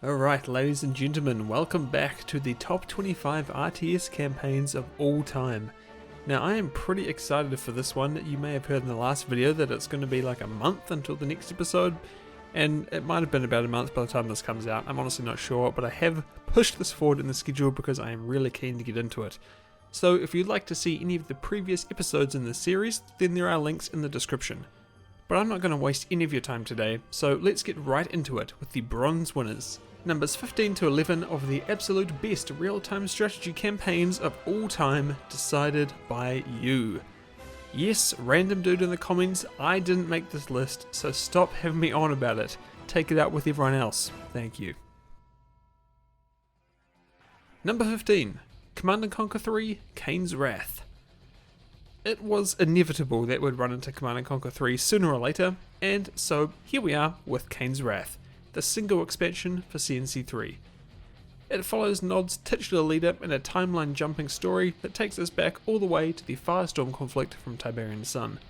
Alright, ladies and gentlemen, welcome back to the top 25 RTS campaigns of all time. Now, I am pretty excited for this one. You may have heard in the last video that it's going to be like a month until the next episode, and it might have been about a month by the time this comes out. I'm honestly not sure, but I have pushed this forward in the schedule because I am really keen to get into it. So if you'd like to see any of the previous episodes in this series, then there are links in the description. But I'm not going to waste any of your time today, so let's get right into it with the bronze winners. Numbers 15 to 11 of the absolute best real-time strategy campaigns of all time, decided by you. Yes, random dude in the comments, I didn't make this list, so stop having me on about it. Take it out with everyone else. Thank you. Number 15. Command & Conquer 3, Kane's Wrath. It was inevitable that we'd run into Command & Conquer 3 sooner or later, and so here we are with Kane's Wrath, the single expansion for CNC3. It follows Nod's titular leader in a timeline jumping story that takes us back all the way to the Firestorm conflict from Tiberian Sun.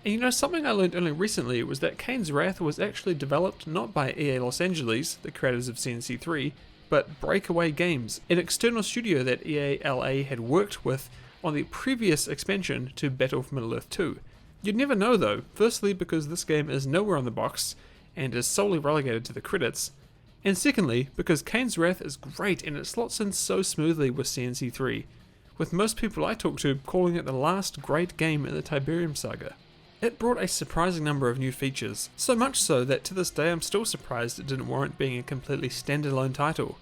And you know, something I learned only recently was that Kane's Wrath was actually developed not by EA Los Angeles, the creators of CNC3, but Breakaway Games, an external studio that EA LA had worked with on the previous expansion to Battle for Middle-earth 2. You'd never know though, firstly because this game is nowhere on the box, and is solely relegated to the credits, and secondly because Kane's Wrath is great and it slots in so smoothly with CNC3, with most people I talk to calling it the last great game in the Tiberium saga. It brought a surprising number of new features, so much so that to this day I'm still surprised it didn't warrant being a completely standalone title.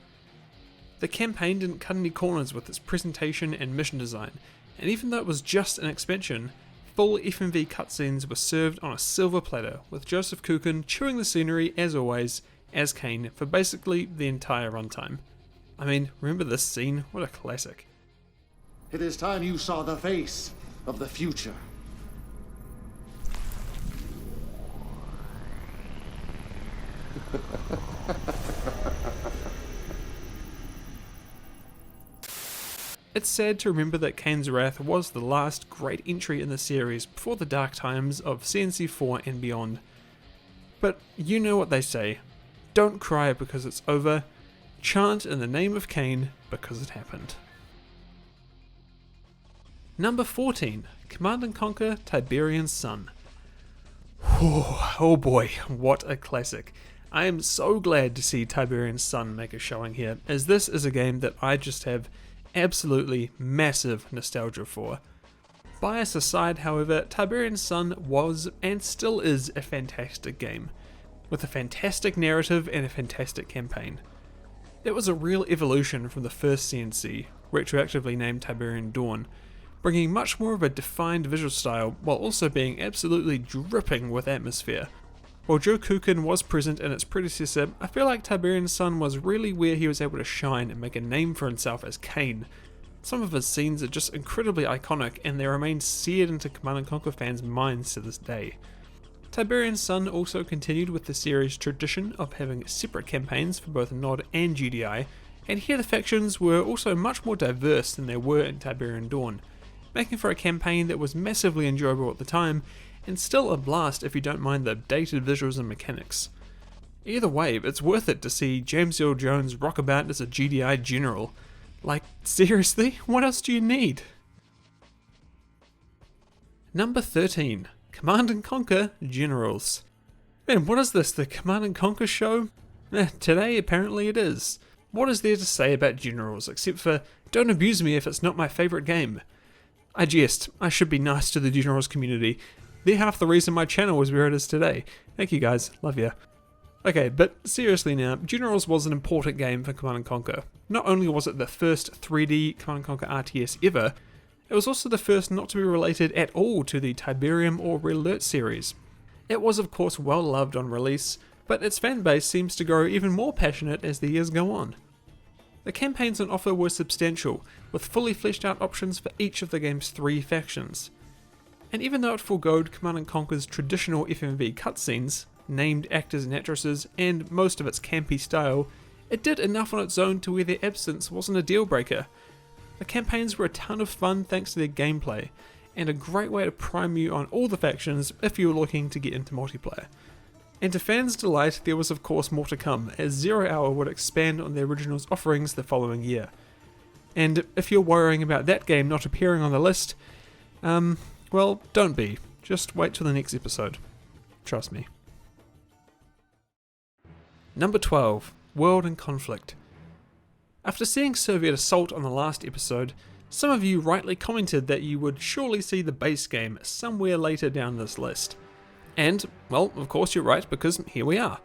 The campaign didn't cut any corners with its presentation and mission design, and even though it was just an expansion, full FMV cutscenes were served on a silver platter, with Joseph Kukin chewing the scenery, as always, as Kane for basically the entire runtime. I mean, remember this scene? What a classic. It is time you saw the face of the future. It's sad to remember that Kane's Wrath was the last great entry in the series before the dark times of CNC4 and beyond. But you know what they say, don't cry because it's over, chant in the name of Kane because it happened. Number 14, Command & Conquer Tiberian Sun. Oh boy, what a classic. I am so glad to see Tiberian Sun make a showing here, as this is a game that I just have absolutely massive nostalgia for. Bias aside, however, Tiberian Sun was and still is a fantastic game, with a fantastic narrative and a fantastic campaign. It was a real evolution from the first CNC, retroactively named Tiberian Dawn, bringing much more of a defined visual style while also being absolutely dripping with atmosphere. While Joe Kukin was present in its predecessor, I feel like Tiberian Sun was really where he was able to shine and make a name for himself as Kane. Some of his scenes are just incredibly iconic and they remain seared into Command & Conquer fans' minds to this day. Tiberian Sun also continued with the series' tradition of having separate campaigns for both Nod and GDI, and here the factions were also much more diverse than they were in Tiberian Dawn, making for a campaign that was massively enjoyable at the time, and still a blast if you don't mind the dated visuals and mechanics. Either way, it's worth it to see James Earl Jones rock about as a GDI general. Like, seriously? What else do you need? Number 13. Command & Conquer Generals. Man, what is this, the Command & Conquer show? Today apparently it is. What is there to say about Generals, except for, don't abuse me if it's not my favourite game? I jest, I should be nice to the Generals community. They're half the reason my channel is where it is today. Thank you guys, love ya. Okay, but seriously now, Generals was an important game for Command & Conquer. Not only was it the first 3D Command & Conquer RTS ever, it was also the first not to be related at all to the Tiberium or Red Alert series. It was of course well loved on release, but its fanbase seems to grow even more passionate as the years go on. The campaigns on offer were substantial, with fully fleshed out options for each of the game's 3 factions. And even though it foregoed Command & Conquer's traditional FMV cutscenes, named actors and actresses, and most of its campy style, it did enough on its own to where their absence wasn't a deal breaker. The campaigns were a ton of fun thanks to their gameplay, and a great way to prime you on all the factions if you were looking to get into multiplayer. And to fans' delight, there was of course more to come, as Zero Hour would expand on the original's offerings the following year. And if you're worrying about that game not appearing on the list, well, don't be. Just wait till the next episode. Trust me. Number 12. World in Conflict. After seeing Soviet Assault on the last episode, some of you rightly commented that you would surely see the base game somewhere later down this list. And, well, of course you're right, because here we are.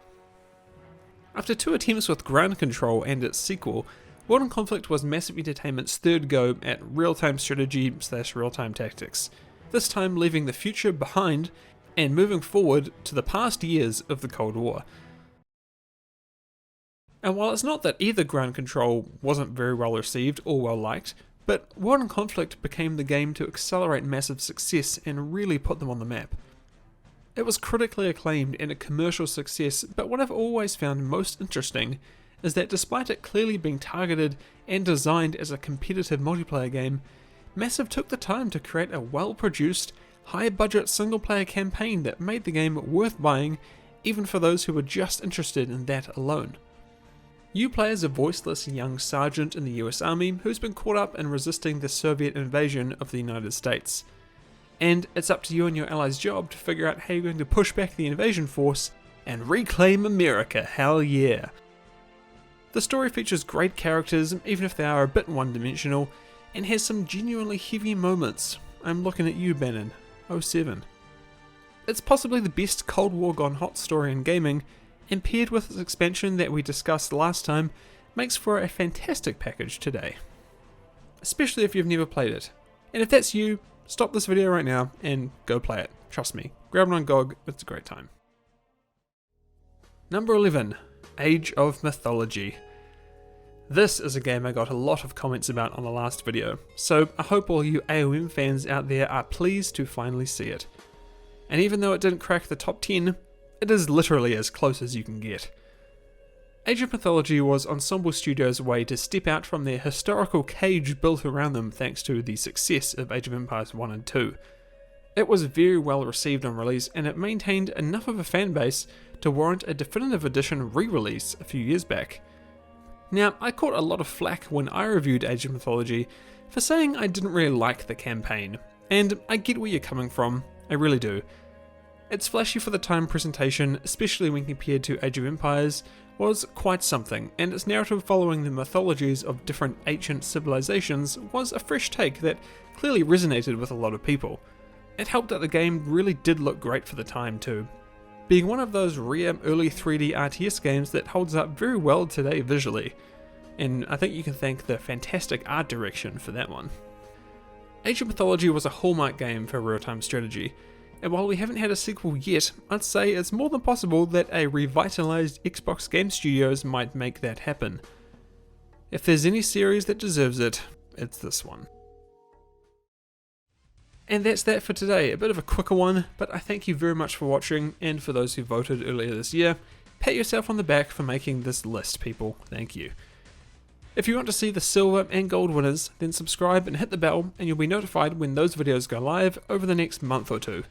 After 2 attempts with Ground Control and its sequel, World in Conflict was Massive Entertainment's third go at real-time strategy / real-time tactics, this time leaving the future behind and moving forward to the past years of the Cold War. And while it's not that either Ground Control wasn't very well received or well liked, but World in Conflict became the game to accelerate massive success and really put them on the map. It was critically acclaimed and a commercial success, but what I've always found most interesting is that despite it clearly being targeted and designed as a competitive multiplayer game, Massive took the time to create a well-produced, high-budget single-player campaign that made the game worth buying even for those who were just interested in that alone. You play as a voiceless young sergeant in the US Army who's been caught up in resisting the Soviet invasion of the United States. And it's up to you and your allies' job to figure out how you're going to push back the invasion force and reclaim America, hell yeah! The story features great characters, even if they are a bit one-dimensional, and has some genuinely heavy moments. I'm looking at you, Bannon. 07. It's possibly the best Cold War gone hot story in gaming, and paired with its expansion that we discussed last time, makes for a fantastic package today. Especially if you've never played it. And if that's you, stop this video right now and go play it. Trust me. Grab it on GOG, it's a great time. Number 11. Age of Mythology. This is a game I got a lot of comments about on the last video, so I hope all you AOM fans out there are pleased to finally see it. And even though it didn't crack the top 10, it is literally as close as you can get. Age of Mythology was Ensemble Studios' way to step out from their historical cage built around them thanks to the success of Age of Empires 1 and 2. It was very well received on release, and it maintained enough of a fanbase to warrant a definitive edition re-release a few years back. Now, I caught a lot of flack when I reviewed Age of Mythology for saying I didn't really like the campaign, and I get where you're coming from, I really do. Its flashy for the time presentation, especially when compared to Age of Empires, was quite something, and its narrative following the mythologies of different ancient civilizations was a fresh take that clearly resonated with a lot of people. It helped that the game really did look great for the time too, being one of those rare early 3D RTS games that holds up very well today visually, and I think you can thank the fantastic art direction for that one. Age of Mythology was a hallmark game for real-time strategy, and while we haven't had a sequel yet, I'd say it's more than possible that a revitalized Xbox Game Studios might make that happen. If there's any series that deserves it, it's this one. And that's that for today, a bit of a quicker one, but I thank you very much for watching, and for those who voted earlier this year, pat yourself on the back for making this list, people, thank you. If you want to see the silver and gold winners, then subscribe and hit the bell, and you'll be notified when those videos go live over the next month or two.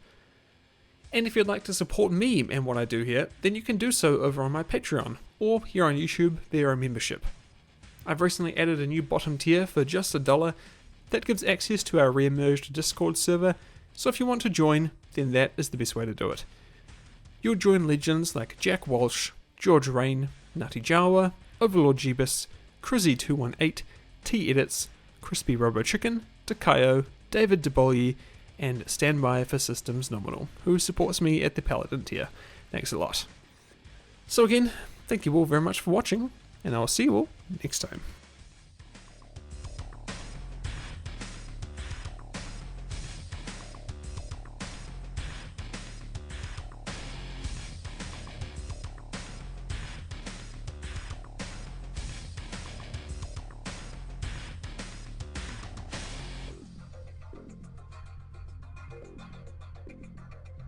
And if you'd like to support me and what I do here, then you can do so over on my Patreon, or here on YouTube via a membership. I've recently added a new bottom tier for just $1 that gives access to our re-emerged Discord server, so if you want to join, then that is the best way to do it. You'll join legends like Jack Walsh, George Rain, Nutty Jawa, Overlord Jeebus, Crizzy218, T-Edits, Crispy Robo Chicken, Takayo, David DeBolye, and Standby for Systems Nominal, who supports me at the Paladin tier. Thanks a lot. So again, thank you all very much for watching, and I'll see you all next time.